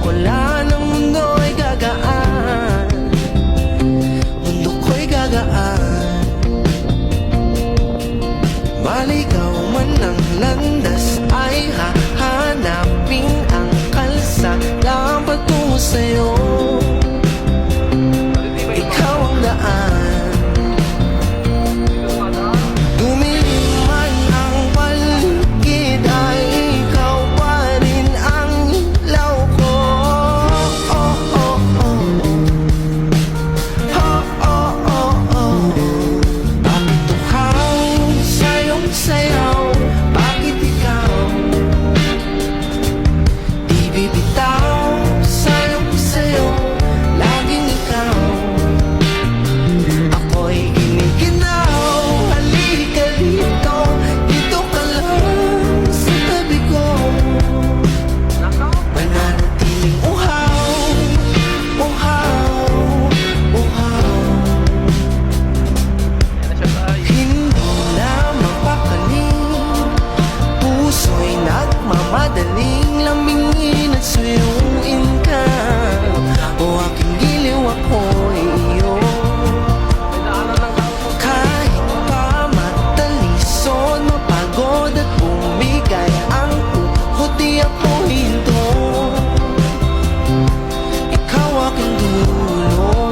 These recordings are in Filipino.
wala ng mundo'y gagaan, mundo ko'y gagaan. Maligaw man ang landas ay hahanapin ang kalsada patungo sa'yo. Ikaw ang daan. Dumilim man ang paligid ay ikaw pa rin ang ilaw ko. Oh, oh, oh. Oh, oh, oh, oh. Bakit tuhaw sa'yong sayaw? Bakit ikaw di bibitaw? Sa'yong sayo, laging ikaw. Ako'y giniginaw. Halika dito, dito ka lang sa tabi ko. Mananatiling uhaw, uhaw, uhaw. Hindi na mapakaling, puso'y nagmamadaling lamingin at suyuin ka. O aking giliw, ako'y iyo. Kahit pa matalisod, mapagod at bumigay ang tuhod, di ako hinto. Ikaw aking dulo.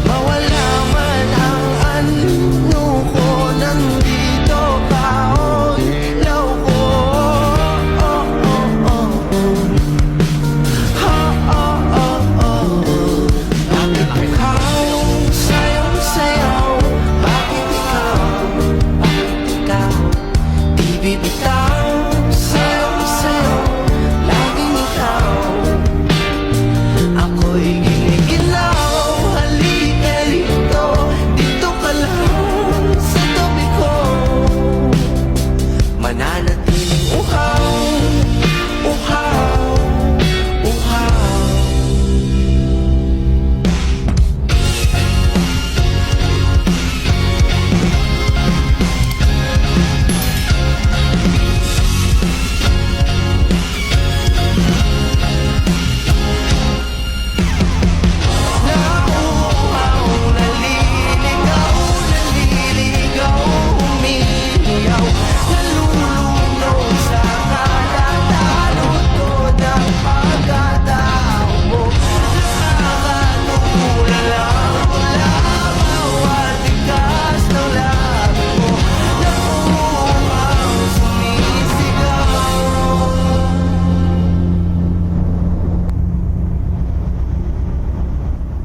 Mawala man ang ano ko, nandito ka, o ilaw ko. Oh, oh, oh. Oh, oh, oh, oh. Bakit ikaw sa'yong sayaw? Bakit ikaw? Bakit ikaw di bibitaw? Sa'yong sayaw, laging ikaw. Ako'y giniginaw. Halika rito, dito ka lang sa tabi ko. Mananatiling uhaw, uhaw, uhaw. Nauuhaw, naliligaw, naliligaw, umiiyaw, nalulunod sa kalalutod ang pagkatao mo. Nakakatulala mula bawat ikas ng labi mo. Nauuhaw, sumisigaw.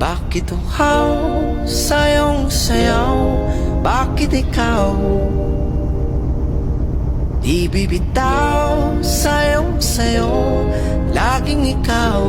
Bakit uhaw sa'yong sayaw? Bakit ikaw di bibitaw? Sa'yong sayo, laging ikaw.